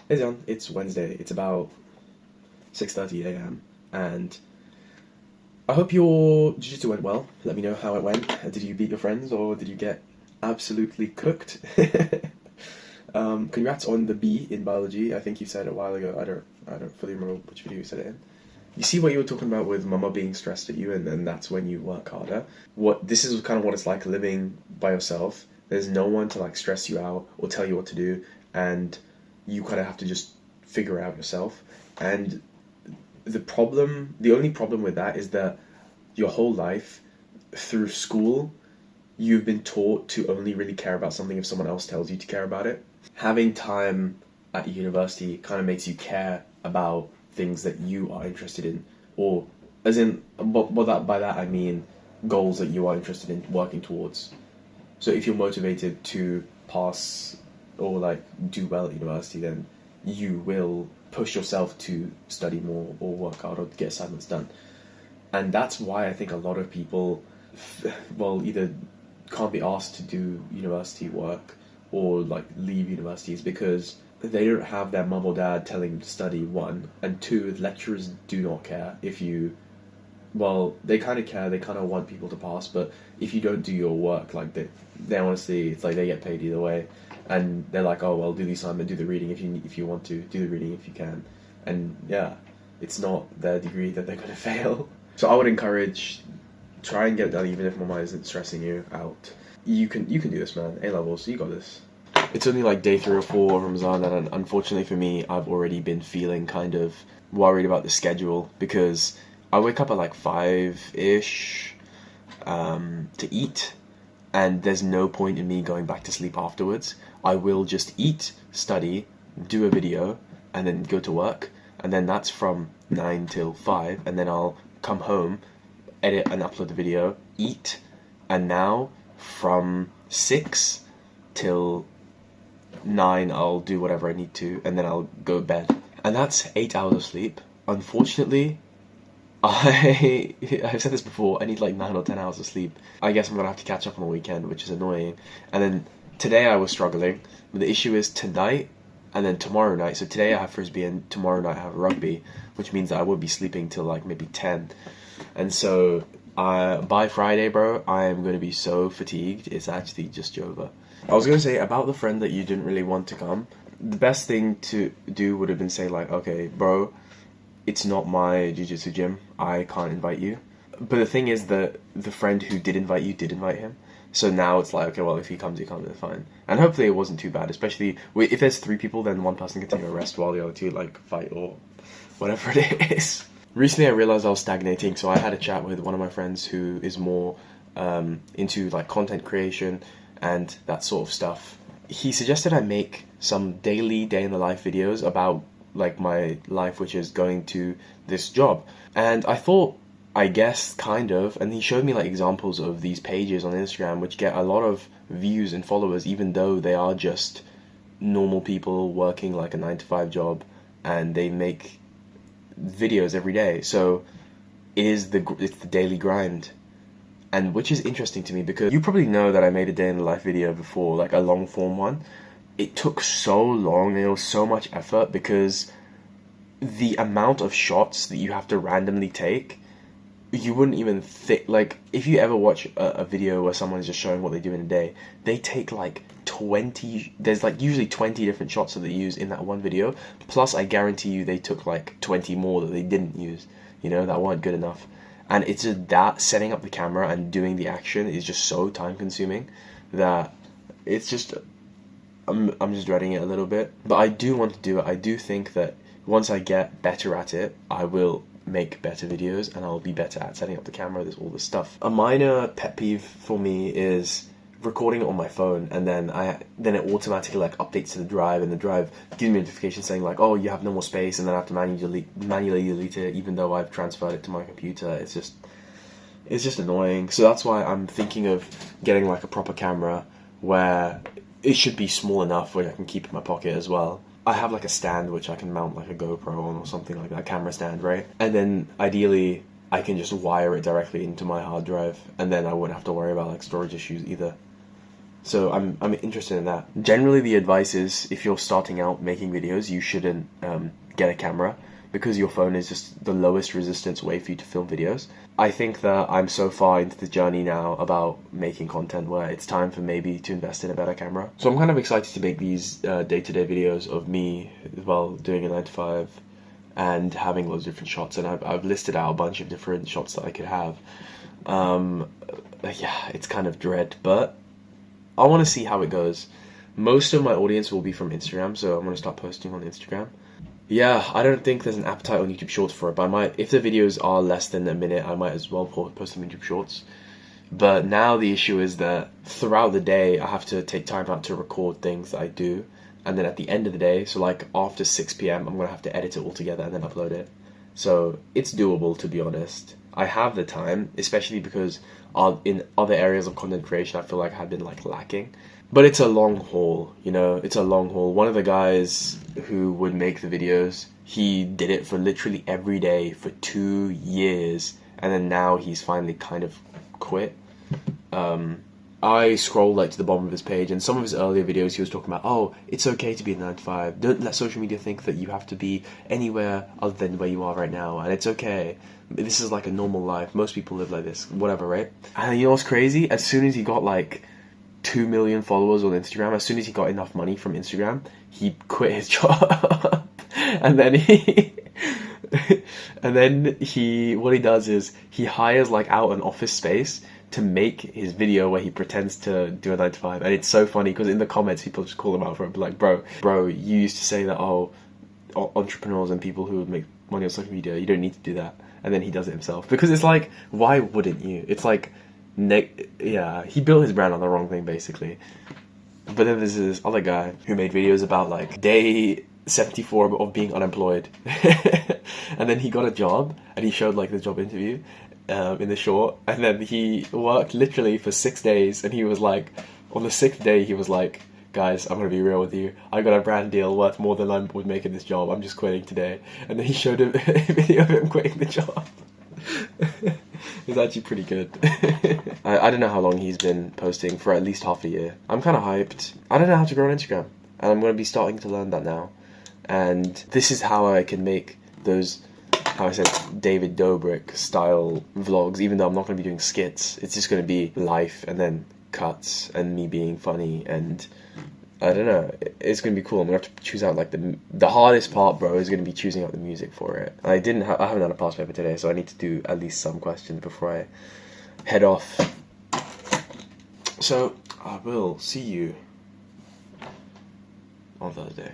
Hey John, it's Wednesday. It's about 6:30 a.m. and I hope your jiu-jitsu went well. Let me know how it went. Did you beat your friends or did you get absolutely cooked? Congrats on the B in biology. I think you said it a while ago. I don't fully remember which video you said it in. You see what you were talking about with mama being stressed at you, and then that's when you work harder. What this is kind of what it's like living by yourself. There's no one to like stress you out or tell you what to do, and you kind of have to just figure out yourself. And the only problem with that is that your whole life through school, you've been taught to only really care about something if someone else tells you to care about it. Having time at university kind of makes you care about things that you are interested in, or as in, but that by that I mean goals that you are interested in working towards. So if you're motivated to pass or like do well at university, then you will push yourself to study more or work hard or get assignments done. And that's why I think a lot of people, well, either can't be asked to do university work or like leave universities because they don't have their mum or dad telling them to study, one, and two, lecturers do not care if you, well, they kind of care, they kind of want people to pass, but if you don't do your work, like they honestly, it's like they get paid either way, and they're like, oh well, do the assignment, do the reading if you want to, do the reading if you can, and yeah, it's not their degree that they're gonna fail. So I would encourage, try and get it done even if mama isn't stressing you out. You can do this, man. A levels, you got this. It's only like day 3 or 4 of Ramadan, and unfortunately for me, I've already been feeling kind of worried about the schedule because I wake up at like 5-ish to eat, and there's no point in me going back to sleep afterwards. I will just eat, study, do a video, and then go to work, and then that's from 9 till 5, and then I'll come home, edit and upload the video, eat, and now from 6 till 9 I'll do whatever I need to, and then I'll go to bed. And that's 8 hours of sleep. Unfortunately, I've said this before, I need like 9 or 10 hours of sleep. I guess I'm gonna have to catch up on the weekend, which is annoying. And then today I was struggling, but the issue is tonight and then tomorrow night. So today I have frisbee and tomorrow night I have rugby, which means that I will be sleeping till like maybe 10. And so by Friday, bro, I am going to be so fatigued, it's actually just Jova. I was going to say about the friend that you didn't really want to come, the best thing to do would have been say like, okay, bro, it's not my jiu-jitsu gym, I can't invite you. But the thing is that the friend who did invite you did invite him. So now it's like, okay, well, if he comes, then fine. And hopefully it wasn't too bad, especially if there's 3 people, then one person can take a rest while the other 2 like fight or whatever it is. Recently I realized I was stagnating, so I had a chat with one of my friends who is more into like content creation and that sort of stuff. He suggested I make some daily day in the life videos about like my life, which is going to this job. And I thought, I guess, kind of, and he showed me like examples of these pages on Instagram which get a lot of views and followers even though they are just normal people working like a 9 to 5 job, and they make videos every day. So it's the daily grind, and which is interesting to me because you probably know that I made a day in the life video before, like a long form one. It took so long and it was so much effort because the amount of shots that you have to randomly take, you wouldn't even think, like if you ever watch a video where someone's just showing what they do in a day, they take like 20, there's like usually 20 different shots that they use in that one video, plus I guarantee you they took like 20 more that they didn't use, that weren't good enough. And it's just that setting up the camera and doing the action is just so time consuming that it's just, I'm just dreading it a little bit. But I do want to do it. I do think that once I get better at it, I will make better videos and I'll be better at setting up the camera, all this stuff. A minor pet peeve for me is recording it on my phone, and then it automatically like updates to the drive, and the drive gives me a notification saying like, oh, you have no more space, and then I have to manually delete it even though I've transferred it to my computer. It's just annoying. So that's why I'm thinking of getting like a proper camera where it should be small enough where I can keep it in my pocket as well. I have like a stand which I can mount like a GoPro on or something like that, camera stand, right? And then ideally I can just wire it directly into my hard drive, and then I wouldn't have to worry about like storage issues either. So I'm interested in that. Generally, the advice is if you're starting out making videos, you shouldn't get a camera because your phone is just the lowest resistance way for you to film videos. I think that I'm so far into the journey now about making content where it's time for maybe to invest in a better camera. So I'm kind of excited to make these day-to-day videos of me while doing a 9 to 5 and having loads of different shots. And I've listed out a bunch of different shots that I could have. Yeah, it's kind of dread, but I want to see how it goes. Most of my audience will be from Instagram, so I'm going to start posting on Instagram. Yeah, I don't think there's an appetite on YouTube Shorts for it, but I might, if the videos are less than a minute, I might as well post them on YouTube Shorts. But now the issue is that throughout the day, I have to take time out to record things that I do, and then at the end of the day, so like after 6 p.m., I'm going to have to edit it all together and then upload it. So it's doable, to be honest. I have the time, especially because in other areas of content creation, I feel like I've been like lacking. But it's a long haul, you know, it's a long haul. One of the guys who would make the videos, he did it for literally every day for 2 years, and then now he's finally kind of quit. I scrolled like to the bottom of his page, and some of his earlier videos he was talking about, oh, it's okay to be a 9 to 5. Don't let social media think that you have to be anywhere other than where you are right now, and it's okay. This is like a normal life. Most people live like this, whatever, right? And you know what's crazy? As soon as he got like 2 million followers on Instagram, as soon as he got enough money from Instagram, he quit his job. And then what he does is he hires like out an office space to make his video where he pretends to do a 9 to 5. And it's so funny because in the comments people just call him out for it, like, bro, you used to say that, oh, entrepreneurs and people who would make money on social media, you don't need to do that. And then he does it himself, because it's like, why wouldn't you? It's like, yeah, he built his brand on the wrong thing, basically. But then there's this other guy who made videos about like day 74 of being unemployed. And then he got a job, and he showed like the job interview in the short, and then he worked literally for 6 days, and he was like, on the 6th day he was like, guys, I'm gonna be real with you, I got a brand deal worth more than I would make in this job, I'm just quitting today. And then he showed a video of him quitting the job. It's actually pretty good. I don't know how long he's been posting, for at least half a year. I'm kind of hyped. I don't know how to grow on Instagram, and I'm going to be starting to learn that now. And this is how I can make those, how I said, David Dobrik style vlogs, even though I'm not going to be doing skits. It's just going to be life and then cuts and me being funny, and I don't know, it's going to be cool. I'm going to have to choose out like the hardest part, bro, is going to be choosing out the music for it. I haven't done a past paper today, so I need to do at least some questions before I head off. So I will see you on Thursday.